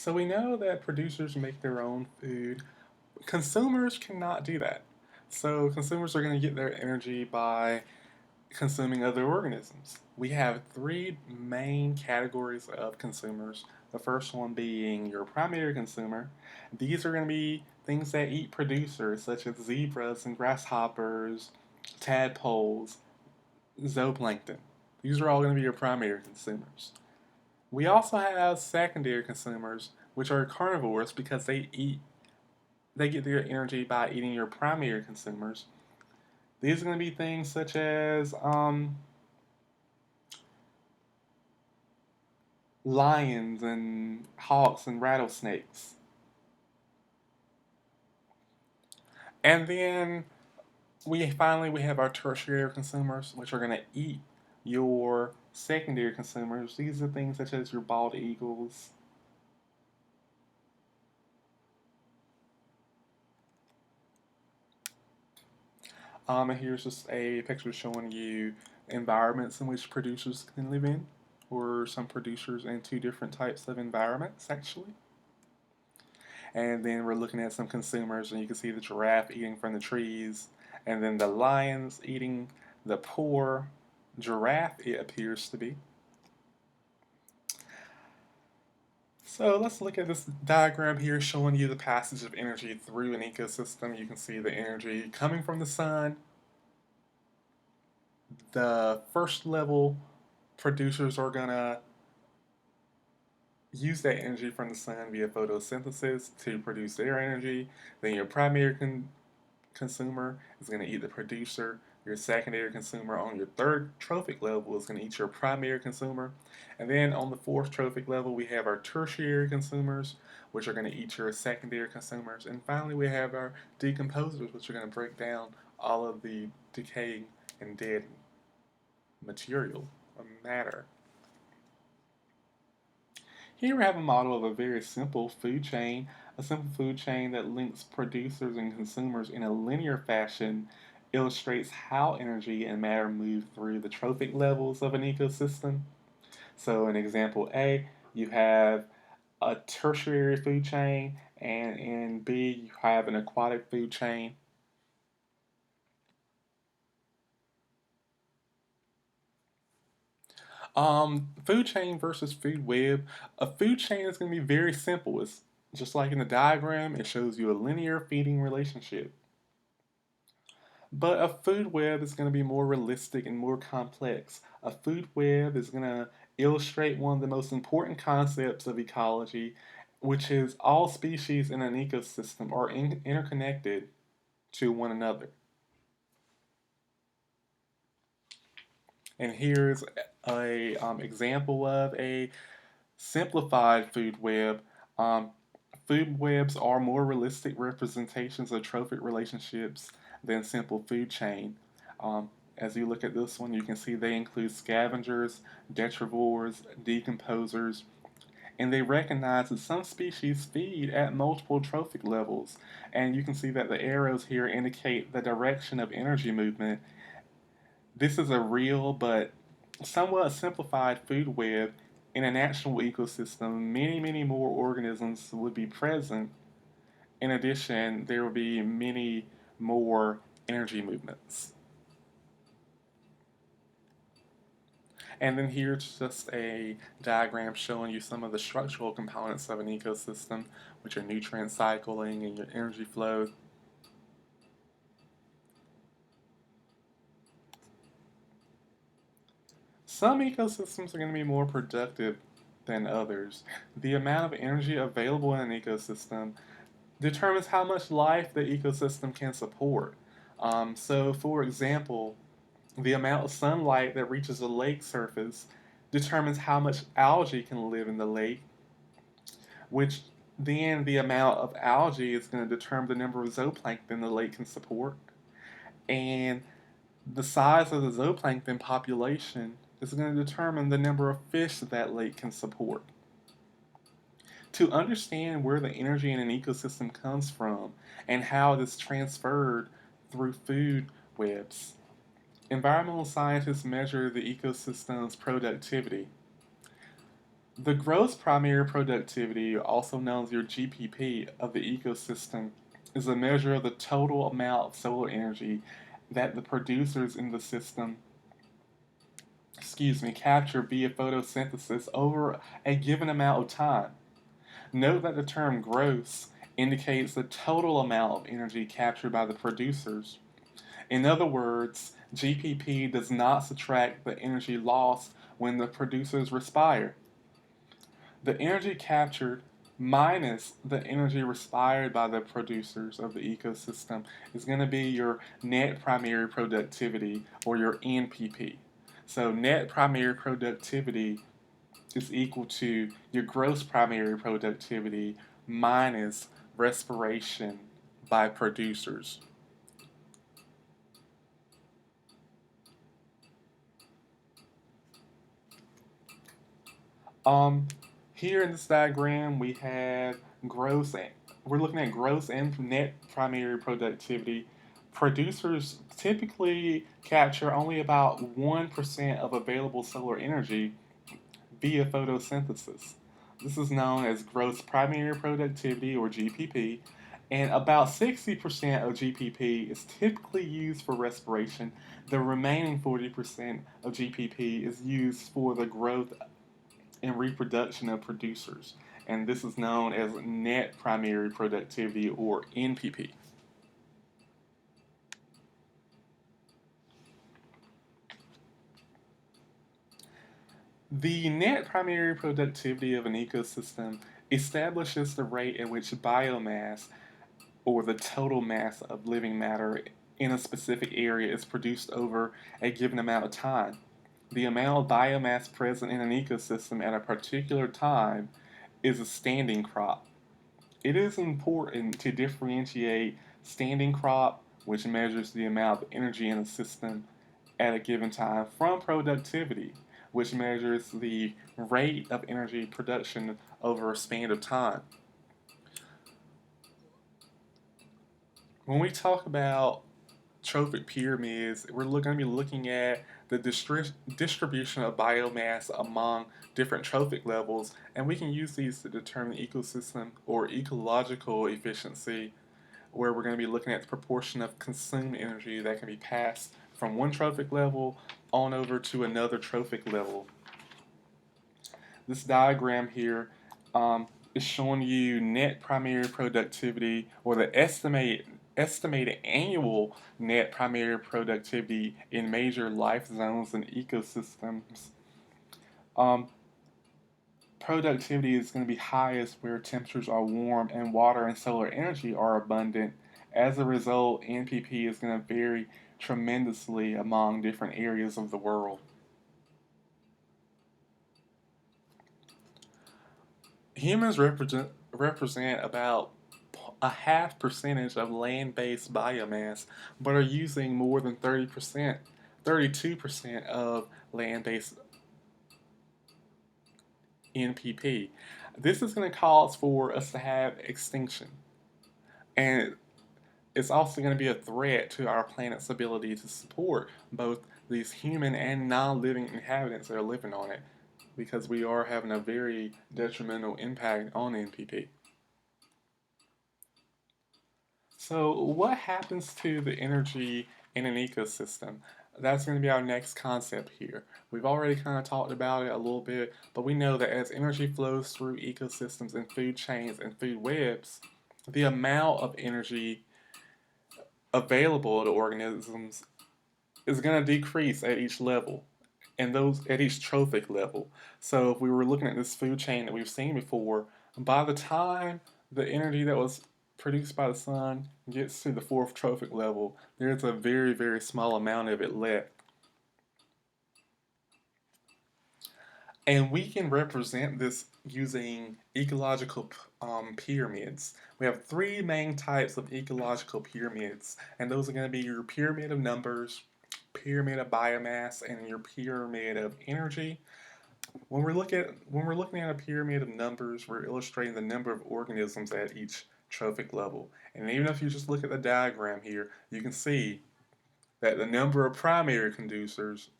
So we know that producers make their own food. Consumers cannot do that. So consumers are going to get their energy by consuming other organisms. We have three main categories of consumers. The first one being your primary consumer. These are going to be things that eat producers, such as zebras and grasshoppers, tadpoles, zooplankton. These are all going to be your primary consumers. We also have secondary consumers, which are carnivores because they get their energy by eating your primary consumers. These are going to be things such as lions and hawks and rattlesnakes. And then we have our tertiary consumers, which are going to eat your secondary consumers. These are things such as your bald eagles. And here's just a picture showing you environments in which producers can live in, or some producers in two different types of environments, actually. And then we're looking at some consumers, and you can see the giraffe eating from the trees, and then the lions eating the poor giraffe, it appears to be. So let's look at this diagram here showing you the passage of energy through an ecosystem. You can see the energy coming from the sun. The first level producers are going to use that energy from the sun via photosynthesis to produce their energy. Then your primary consumer is going to eat the producer. Your secondary consumer on your third trophic level is going to eat your primary consumer. And then on the fourth trophic level, we have our tertiary consumers, which are going to eat your secondary consumers. And finally, we have our decomposers, which are going to break down all of the decaying and dead material or matter. Here we have a model of a very simple food chain, a simple food chain that links producers and consumers in a linear fashion, illustrates how energy and matter move through the trophic levels of an ecosystem. So in example A, you have a tertiary food chain, and in B, you have an aquatic food chain. Food chain versus food web. A food chain is going to be very simple. It's just like in the diagram, it shows you a linear feeding relationship. But a food web is going to be more realistic and more complex. A food web is going to illustrate one of the most important concepts of ecology, which is all species in an ecosystem are interconnected to one another. And here's a example of a simplified food web. Um, Food webs are more realistic representations of trophic relationships than simple food chain. As you look at this one, you can see they include scavengers, detrivores, decomposers, and they recognize that some species feed at multiple trophic levels. And you can see that the arrows here indicate the direction of energy movement. This is a real but somewhat simplified food web. In a natural ecosystem, many more organisms would be present. In addition, there will be many more energy movements. And then here's just a diagram showing you some of the structural components of an ecosystem, which are nutrient cycling and your energy flow. Some ecosystems are going to be more productive than others. The amount of energy available in an ecosystem determines how much life the ecosystem can support. So, for example, the amount of sunlight that reaches a lake surface determines how much algae can live in the lake, which then the amount of algae is going to determine the number of zooplankton the lake can support. And the size of the zooplankton population is going to determine the number of fish that lake can support. To understand where the energy in an ecosystem comes from and how it is transferred through food webs, environmental scientists measure the ecosystem's productivity. The gross primary productivity, also known as your GPP, of the ecosystem is a measure of the total amount of solar energy that the producers in the system, capture via photosynthesis over a given amount of time. Note that the term gross indicates the total amount of energy captured by the producers. In other words, GPP does not subtract the energy lost when the producers respire. The energy captured minus the energy respired by the producers of the ecosystem is going to be your net primary productivity, or your NPP. So, net primary productivity is equal to your gross primary productivity minus respiration by producers. Um, Here in this diagram, gross. And, we're looking at gross and net primary productivity. Producers typically capture only about 1% of available solar energy via photosynthesis. This is known as gross primary productivity, or GPP, and about 60% of GPP is typically used for respiration. The remaining 40% of GPP is used for the growth and reproduction of producers, and this is known as net primary productivity, or NPP. The net primary productivity of an ecosystem establishes the rate at which biomass, or the total mass of living matter in a specific area, is produced over a given amount of time. The amount of biomass present in an ecosystem at a particular time is a standing crop. It is important to differentiate standing crop, which measures the amount of energy in a system at a given time, from productivity, which measures the rate of energy production over a span of time. When we talk about trophic pyramids, we're going to be looking at the distribution of biomass among different trophic levels, and we can use these to determine ecosystem or ecological efficiency, where we're going to be looking at the proportion of consumed energy that can be passed from one trophic level on over to another trophic level. This diagram here is showing you net primary productivity, or the estimated annual net primary productivity in major life zones and ecosystems. Um, Productivity is going to be highest where temperatures are warm and water and solar energy are abundant. As a result, NPP is going to vary tremendously among different areas of the world. Humans represent about a half percentage of land based biomass, but are using more than 30%, 32% of land based NPP. This is going to cause for us to have extinction. And it's also going to be a threat to our planet's ability to support both these human and non living inhabitants that are living on it, because we are having a very detrimental impact on NPP. So, what happens to the energy in an ecosystem? That's going to be our next concept here. We've already kind of talked about it a little bit, but we know that as energy flows through ecosystems and food chains and food webs, the amount of energy available to organisms is going to decrease at each level, and those at each trophic level. So if we were looking at this food chain that we've seen before, by the time the energy that was produced by the sun gets to the fourth trophic level, there's a very, very small amount of it left. And we can represent this using ecological pyramids. We have three main types of ecological pyramids, and those are going to be your pyramid of numbers, pyramid of biomass, and your pyramid of energy. When we're looking at a pyramid of numbers, we're illustrating the number of organisms at each trophic level. And even if you just look at the diagram here, you can see that the number of primary consumers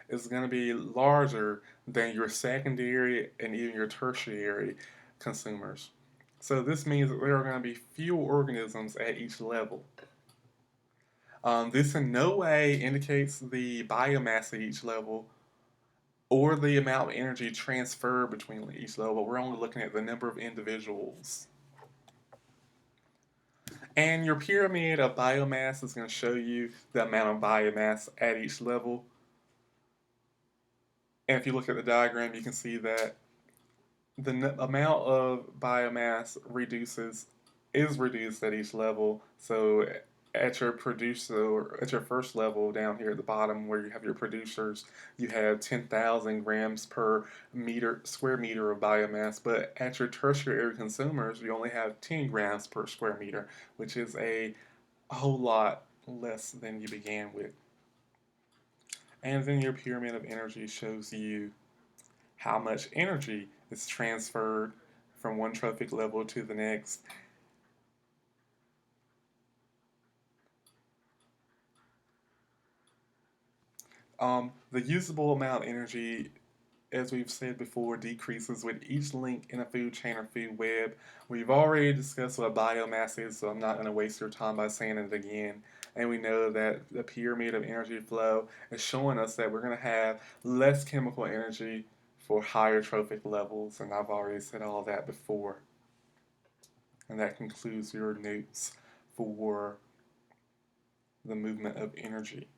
is going to be larger than your secondary and even your tertiary consumers. So this means that there are going to be fewer organisms at each level. This in no way indicates the biomass at each level or the amount of energy transferred between each level. We're only looking at the number of individuals. And your pyramid of biomass is going to show you the amount of biomass at each level. And if you look at the diagram, you can see that the amount of biomass is reduced at each level. So at your producer, at your first level down here at the bottom where you have your producers, you have 10,000 grams per square meter of biomass, but at your tertiary consumers, you only have 10 grams per square meter, which is a whole lot less than you began with. And then your pyramid of energy shows you how much energy is transferred from one trophic level to the next. The usable amount of energy, as we've said before, decreases with each link in a food chain or food web. We've already discussed what biomass is, so I'm not going to waste your time by saying it again. And we know that the pyramid of energy flow is showing us that we're going to have less chemical energy for higher trophic levels, and I've already said all that before. And that concludes your notes for the movement of energy.